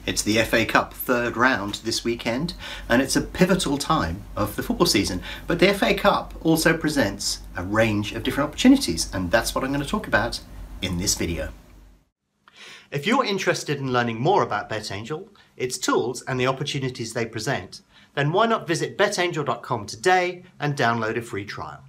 It's the FA Cup third round this weekend, and it's a pivotal time of the football season. But the FA Cup also presents a range of different opportunities, and that's what I'm going to talk about in this video. If you're interested in learning more about BetAngel, its tools and the opportunities they present, then why not visit betangel.com today and download a free trial.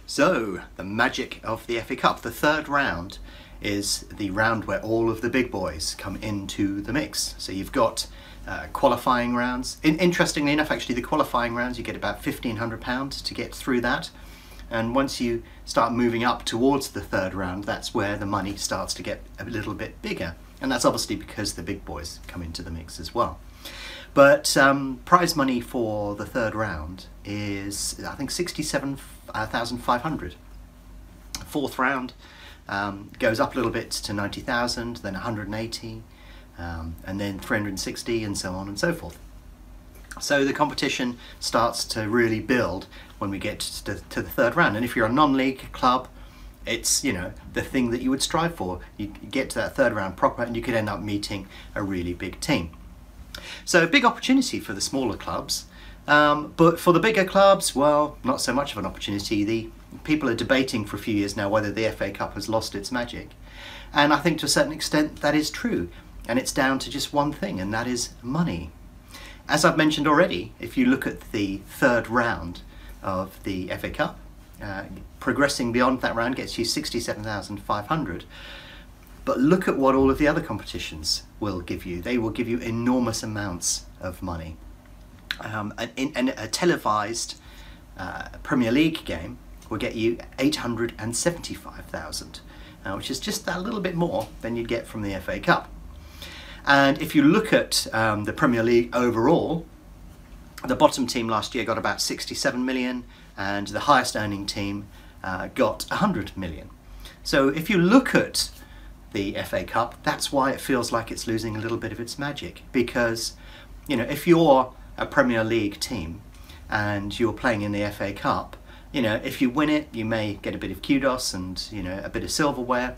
So, the magic of the FA Cup, the third round, is the round where all of the big boys come into the mix. So you've got qualifying rounds. Interestingly enough, actually, the qualifying rounds, you get about £1,500 to get through that. And once you start moving up towards the third round, that's where the money starts to get a little bit bigger. And that's obviously because the big boys come into the mix as well. But prize money for the third round is, I think, 67,500. Fourth round goes up a little bit to 90,000, then 180, and then 360, and so on and so forth. So the competition starts to really build when we get to the third round. And if you're a non-league club, it's, you know, the thing that you would strive for. You get to that third round proper and you could end up meeting a really big team. So a big opportunity for the smaller clubs, but for the bigger clubs, well, not so much of an opportunity. The people are debating for a few years now whether the FA Cup has lost its magic. And I think to a certain extent that is true. And it's down to just one thing, and that is money. As I've mentioned already, if you look at the third round of the FA Cup, progressing beyond that round gets you 67,500. But look at what all of the other competitions will give you. They will give you enormous amounts of money. And a televised Premier League game will get you 875,000, which is just that little bit more than you'd get from the FA Cup. And if you look at the Premier League overall, the bottom team last year got about 67 million, and the highest earning team got 100 million. So if you look at the FA Cup, that's why it feels like it's losing a little bit of its magic. Because, you know, if you're a Premier League team and you're playing in the FA Cup, you know, if you win it, you may get a bit of kudos and, you know, a bit of silverware.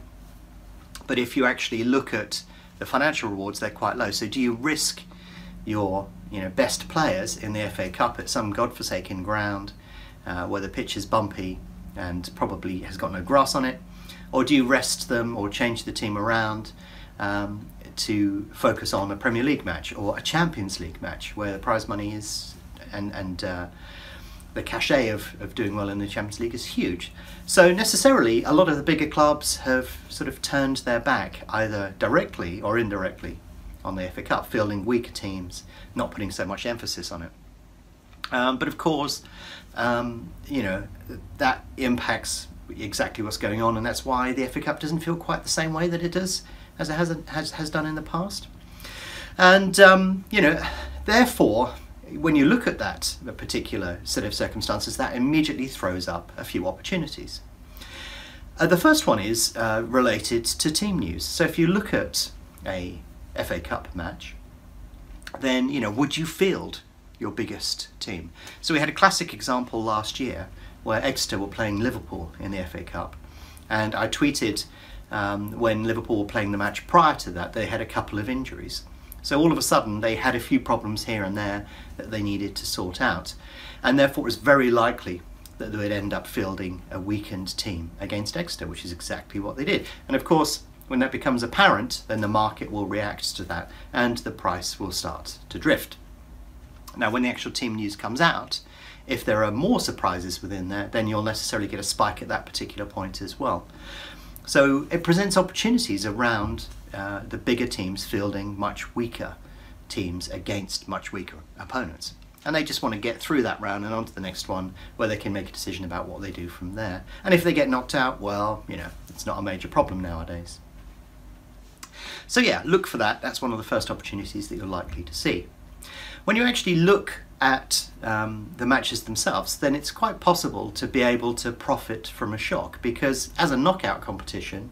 But if you actually look at the financial rewards, they're quite low. So do you risk your, you know, best players in the FA Cup at some godforsaken ground where the pitch is bumpy and probably has got no grass on it? Or do you rest them or change the team around to focus on a Premier League match or a Champions League match where the prize money is and the cachet of doing well in the Champions League is huge? So necessarily a lot of the bigger clubs have sort of turned their back either directly or indirectly on the FA Cup, fielding weaker teams, not putting so much emphasis on it. But of course, you know, that impacts exactly what's going on, and that's why the FA Cup doesn't feel quite the same way that it does as it has done in the past. And you know, therefore, when you look at that particular set of circumstances, that immediately throws up a few opportunities. The first one is related to team news. So if you look at a FA Cup match, then, you know, would you field your biggest team? So we had a classic example last year where Exeter were playing Liverpool in the FA Cup, and I tweeted when Liverpool were playing the match prior to that, they had a couple of injuries. So all of a sudden they had a few problems here and there that they needed to sort out, and therefore it was very likely that they would end up fielding a weakened team against Exeter, which is exactly what they did. And of course, when that becomes apparent, then the market will react to that and the price will start to drift. Now, when the actual team news comes out, if there are more surprises within there, then you'll necessarily get a spike at that particular point as well. So it presents opportunities around the bigger teams fielding much weaker teams against much weaker opponents. And they just want to get through that round and on to the next one where they can make a decision about what they do from there. And if they get knocked out, well, you know, it's not a major problem nowadays. So yeah, look for that. That's one of the first opportunities that you're likely to see. When you actually look at the matches themselves, then it's quite possible to be able to profit from a shock, because as a knockout competition,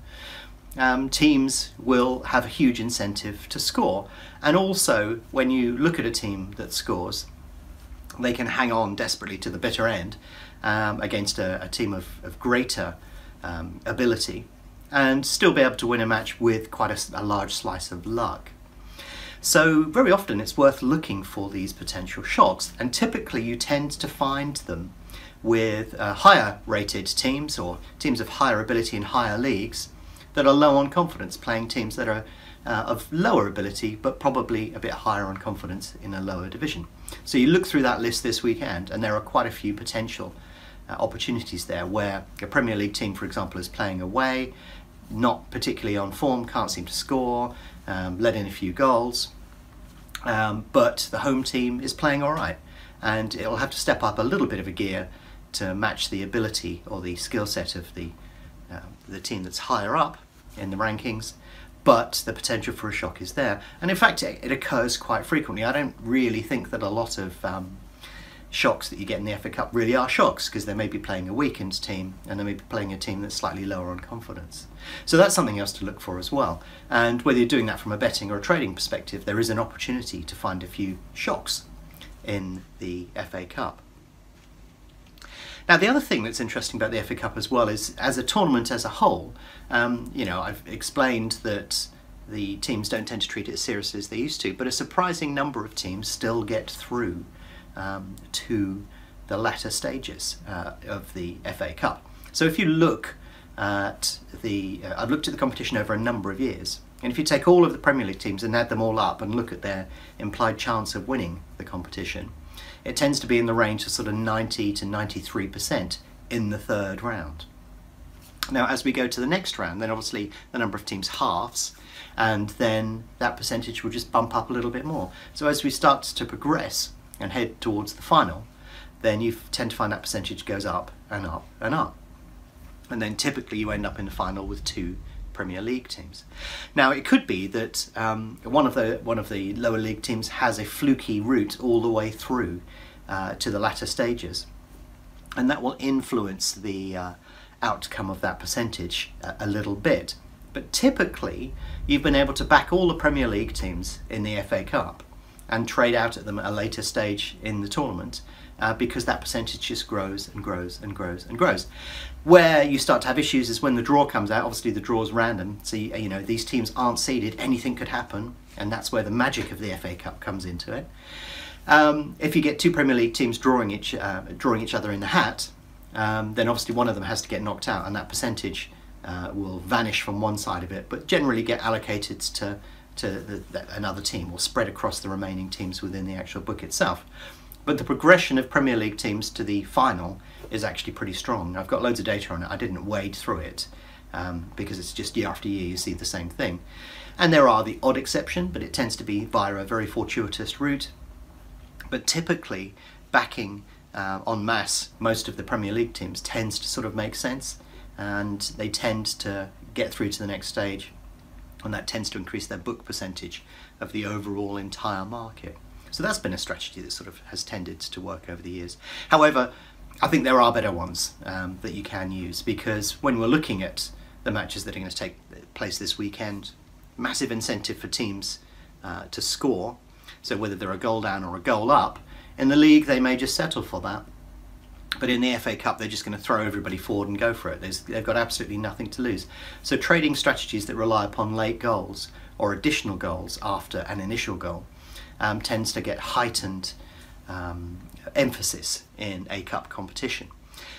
teams will have a huge incentive to score. And also, when you look at a team that scores, they can hang on desperately to the bitter end against a team of greater ability and still be able to win a match with quite a large slice of luck. So very often it's worth looking for these potential shocks, and typically you tend to find them with higher rated teams or teams of higher ability in higher leagues that are low on confidence, playing teams that are of lower ability but probably a bit higher on confidence in a lower division. So you look through that list this weekend and there are quite a few potential opportunities there where a Premier League team, for example, is playing away, not particularly on form, can't seem to score, let in a few goals, but the home team is playing all right, and it'll have to step up a little bit of a gear to match the ability or the skill set of the team that's higher up in the rankings, but the potential for a shock is there. And in fact, it occurs quite frequently. I don't really think that a lot of shocks that you get in the FA Cup really are shocks, because they may be playing a weakened team and they may be playing a team that's slightly lower on confidence. So that's something else to look for as well. And whether you're doing that from a betting or a trading perspective, there is an opportunity to find a few shocks in the FA Cup. Now, the other thing that's interesting about the FA Cup as well is, as a tournament as a whole, you know, I've explained that the teams don't tend to treat it as seriously as they used to, but a surprising number of teams still get through to the latter stages of the FA Cup. So if you look at I've looked at the competition over a number of years, and if you take all of the Premier League teams and add them all up and look at their implied chance of winning the competition, it tends to be in the range of sort of 90 to 93% in the third round. Now, as we go to the next round, then obviously the number of teams halves, and then that percentage will just bump up a little bit more. So as we start to progress and head towards the final, then you tend to find that percentage goes up and up and up. And then typically you end up in the final with 2 Premier League teams. Now, it could be that one of the lower league teams has a fluky route all the way through to the latter stages, and that will influence the outcome of that percentage a little bit. But typically you've been able to back all the Premier League teams in the FA Cup and trade out at them at a later stage in the tournament, because that percentage just grows and grows and grows and grows. Where you start to have issues is when the draw comes out. Obviously the draw is random, so you know, these teams aren't seeded, anything could happen, and that's where the magic of the FA Cup comes into it. If you get 2 Premier League teams drawing each other in the hat, then obviously one of them has to get knocked out, and that percentage will vanish from one side of it, but generally get allocated to another team, or spread across the remaining teams within the actual book itself. But the progression of Premier League teams to the final is actually pretty strong. I've got loads of data on it. I didn't wade through it because it's just year after year you see the same thing. And there are the odd exception, but it tends to be via a very fortuitous route. But typically backing en masse most of the Premier League teams tends to sort of make sense, and they tend to get through to the next stage, and that tends to increase their book percentage of the overall entire market. So that's been a strategy that sort of has tended to work over the years. However, I think there are better ones that you can use, because when we're looking at the matches that are going to take place this weekend, massive incentive for teams to score. So whether they're a goal down or a goal up, in the league they may just settle for that. But in the FA Cup, they're just going to throw everybody forward and go for it. They've got absolutely nothing to lose. So trading strategies that rely upon late goals or additional goals after an initial goal tends to get heightened emphasis in a cup competition.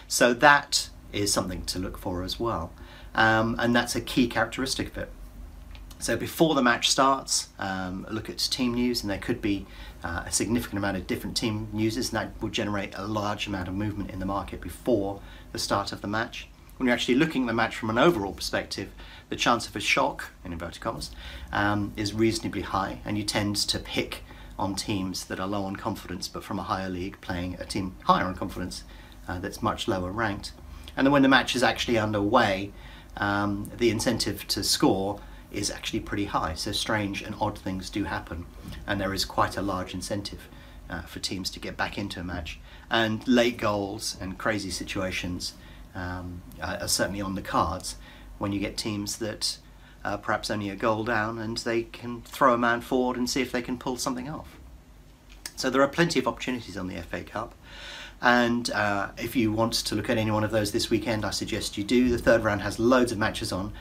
So that is something to look for as well. And that's a key characteristic of it. So before the match starts, look at team news, and there could be a significant amount of different team news, and that will generate a large amount of movement in the market before the start of the match. When you're actually looking at the match from an overall perspective, the chance of a shock, in inverted commas, is reasonably high, and you tend to pick on teams that are low on confidence but from a higher league playing a team higher on confidence that's much lower ranked. And then when the match is actually underway, the incentive to score is actually pretty high, so strange and odd things do happen, and there is quite a large incentive for teams to get back into a match, and late goals and crazy situations are certainly on the cards when you get teams that perhaps only a goal down and they can throw a man forward and see if they can pull something off. So there are plenty of opportunities on the FA Cup, and if you want to look at any one of those this weekend, I suggest you do. The third round has loads of matches on.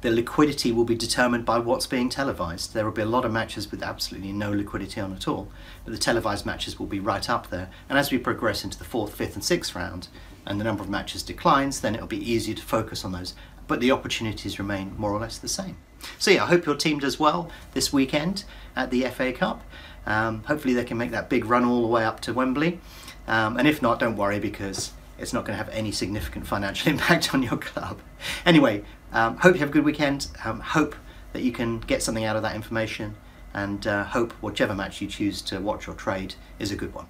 the liquidity will be determined by what's being televised. There will be a lot of matches with absolutely no liquidity on at all, but the televised matches will be right up there. And as we progress into the 4th, 5th and 6th round and the number of matches declines, then it'll be easier to focus on those, but the opportunities remain more or less the same. So yeah, I hope your team does well this weekend at the FA Cup. Hopefully they can make that big run all the way up to Wembley, and if not, don't worry, because it's not going to have any significant financial impact on your club. Anyway, hope you have a good weekend. Hope that you can get something out of that information, and hope whichever match you choose to watch or trade is a good one.